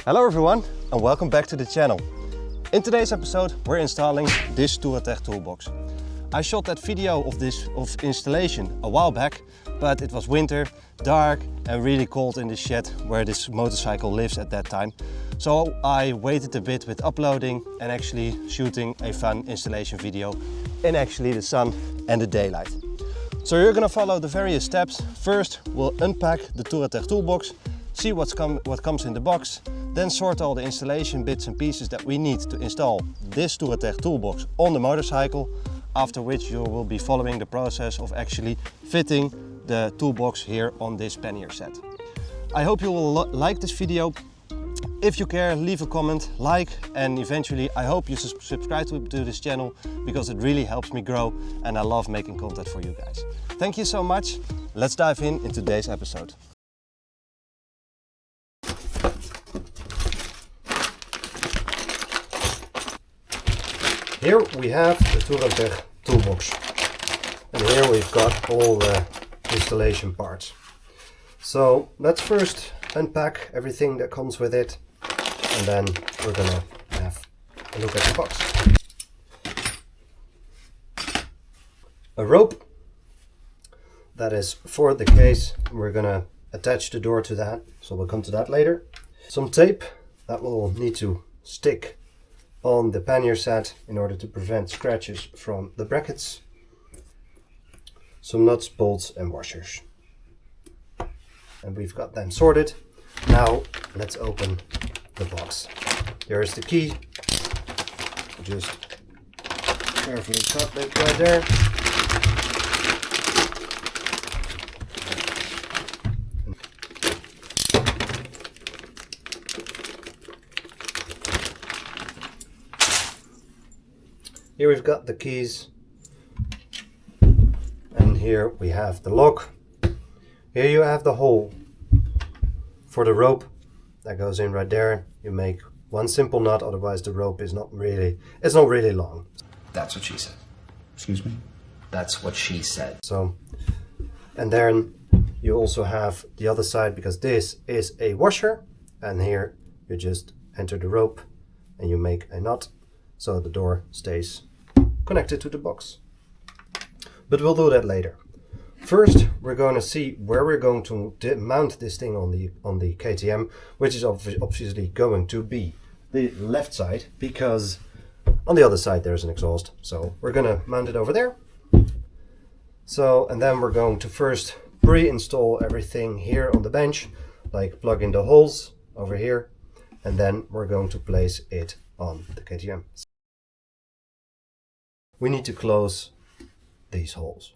Hello everyone and welcome back to the channel. In today's episode we're installing this Touratech toolbox. I shot that video of installation a while back, but it was winter, dark and really cold in the shed where this motorcycle lives at that time. So I waited a bit with uploading and actually shooting a fun installation video in actually the sun and the daylight. So you're gonna follow the various steps. First we'll unpack the Touratech toolbox, see what comes in the box, then sort all the installation bits and pieces that we need to install this Touratech toolbox on the motorcycle, after which you will be following the process of actually fitting the toolbox here on this pannier set. I hope you will like this video. If you care, leave a comment, like, and eventually I hope you subscribe to this channel because it really helps me grow and I love making content for you guys. Thank you so much. Let's dive in today's episode. Here we have the Touratech toolbox, and here we've got all the installation parts. So let's first unpack everything that comes with it, and then we're gonna have a look at the box. A rope that is for the case, we're gonna attach the door to that, so we'll come to that later. Some tape that will need to stick on the pannier set in order to prevent scratches from the brackets. Some nuts, bolts and washers. And we've got them sorted. Now let's open the box. There's the key. Just carefully cut it right there. Here we've got the keys, and here we have the lock. Here you have the hole for the rope that goes in right there. You make one simple knot, otherwise the rope is not really long. That's what she said. Excuse me? That's what she said. So, and then you also have the other side, because this is a washer, and here you just enter the rope and you make a knot so the door stays connected to the box. But we'll do that later. First we're going to see where we're going to mount this thing on the KTM, which is obviously going to be the left side, because on the other side there's an exhaust. So we're going to mount it over there. So, and then we're going to first pre-install everything here on the bench, like plug in the holes over here, and then we're going to place it on the KTM. We need to close these holes.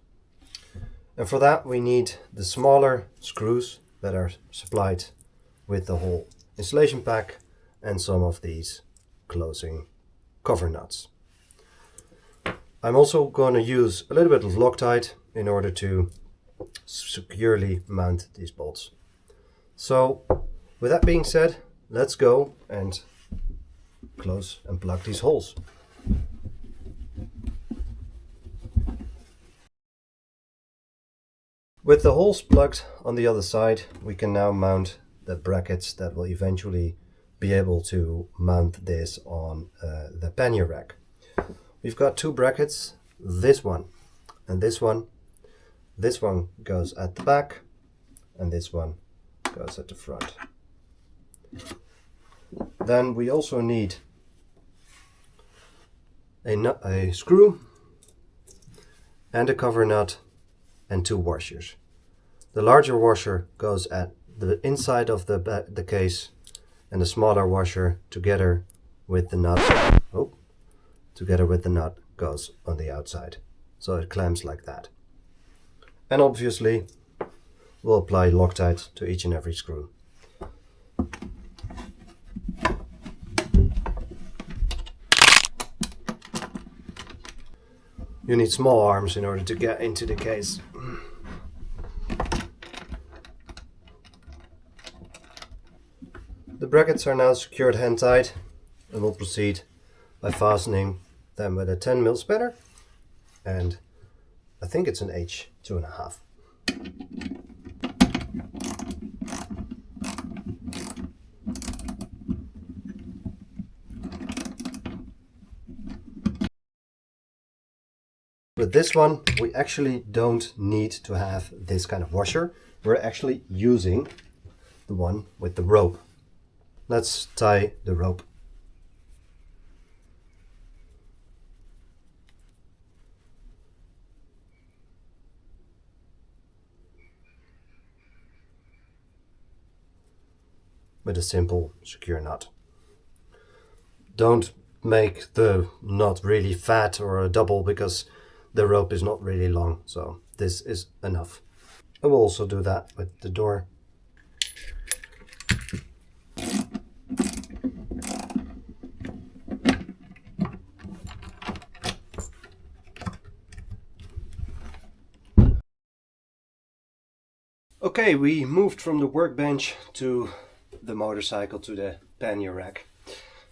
And for that we need the smaller screws that are supplied with the whole installation pack and some of these closing cover nuts. I'm also going to use a little bit of Loctite in order to securely mount these bolts. So with that being said, let's go and close and plug these holes. With the holes plugged on the other side, we can now mount the brackets that will eventually be able to mount this on the pannier rack. We've got two brackets, this one and this one. This one goes at the back and this one goes at the front. Then we also need a screw and a cover nut and two washers. The larger washer goes at the inside of the case, and the smaller washer together with the nut goes on the outside. So it clamps like that. And obviously we'll apply Loctite to each and every screw. You need small arms in order to get into the case. The brackets are now secured hand tight, and we'll proceed by fastening them with a 10mm spanner, and I think it's an H2.5. With this one, we actually don't need to have this kind of washer. We're actually using the one with the rope. Let's tie the rope. With a simple secure knot. Don't make the knot really fat or a double because the rope is not really long, so this is enough. And we'll also do that with the door. Okay, we moved from the workbench to the motorcycle to the pannier rack.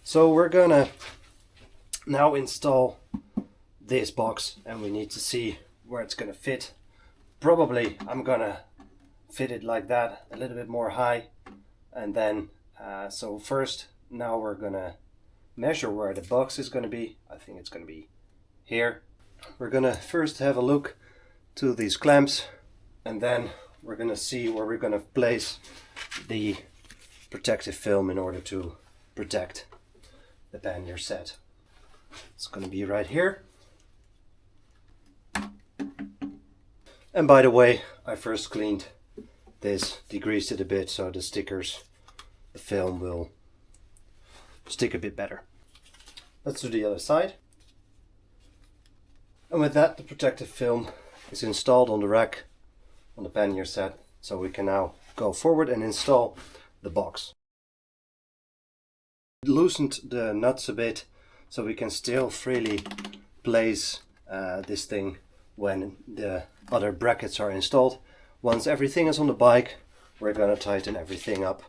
So we're gonna now install this box and we need to see where it's gonna fit. Probably I'm gonna fit it like that, a little bit more high, and then so first now we're gonna measure where the box is gonna be. I think it's gonna be here. We're gonna first have a look to these clamps, and then we're gonna see where we're gonna place the protective film in order to protect the pannier set. It's gonna be right here. And by the way, I first cleaned this, degreased it a bit so the stickers, the film will stick a bit better. Let's do the other side. And with that, the protective film is installed on the rack on the pannier set, so we can now go forward and install the box. Loosened the nuts a bit so we can still freely place this thing when the other brackets are installed. Once everything is on the bike, we're gonna tighten everything up.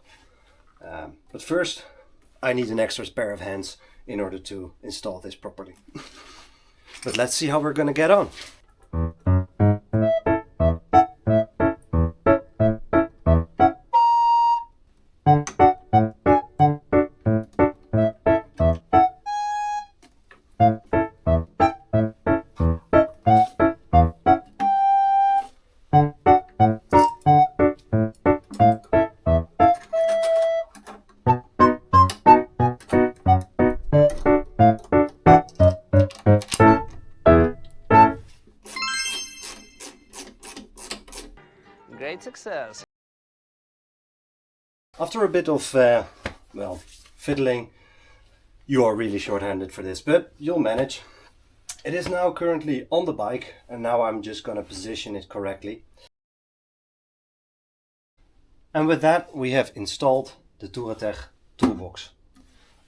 But first, I need an extra pair of hands in order to install this properly. But let's see how we're gonna get on. Great success. After a bit of, well, fiddling, you are really short-handed for this, but you'll manage. It is now currently on the bike, and now I'm just going to position it correctly. And with that, we have installed the Touratech Toolbox.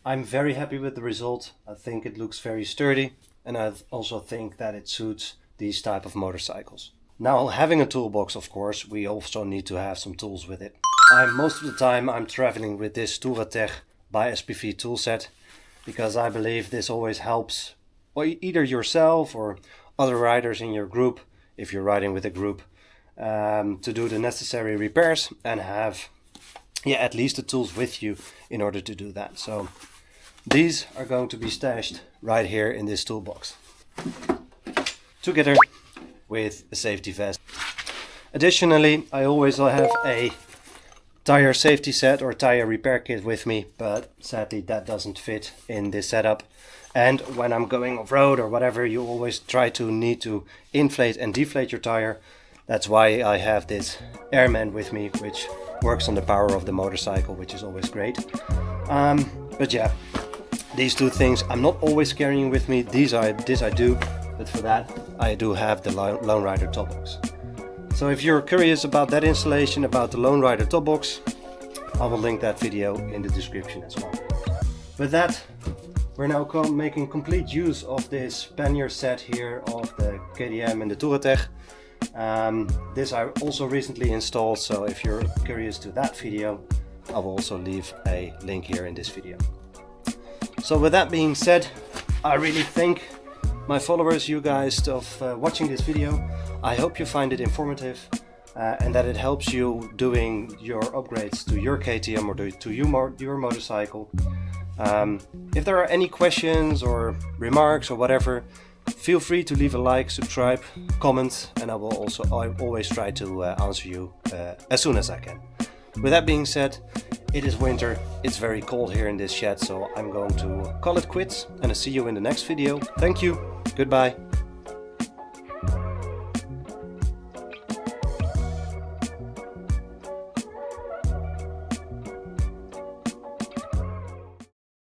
I'm very happy with the result. I think it looks very sturdy, and I also think that it suits these type of motorcycles. Now, having a toolbox, of course, we also need to have some tools with it. Most of the time I'm traveling with this Touratech by SPV toolset, because I believe this always helps either yourself or other riders in your group, if you're riding with a group, to do the necessary repairs and have at least the tools with you in order to do that. So these are going to be stashed right here in this toolbox, together with a safety vest. Additionally, I always have a tire safety set or tire repair kit with me, but sadly that doesn't fit in this setup. And when I'm going off-road or whatever, you always need to inflate and deflate your tire. That's why I have this Airman with me, which works on the power of the motorcycle, which is always great. But yeah, these two things I'm not always carrying with me. This I do, but for that I do have the Lone Rider Toolbox. So if you're curious about that installation, about the Lone Rider Toolbox, I will link that video in the description as well. With that, we're now making complete use of this pannier set here of the KTM and the Touratech. This I also recently installed, so if you're curious to that video, I will also leave a link here in this video. So with that being said, I really thank my followers, you guys, of watching this video. I hope you find it informative and that it helps you doing your upgrades to your KTM or to your motorcycle. If there are any questions or remarks or whatever, Feel free to leave a like, subscribe, comment, and I will also always try to answer you as soon as I can. With that being said, it is winter, it's very cold here in this shed, so I'm going to call it quits and I'll see you in the next video. Thank you, goodbye.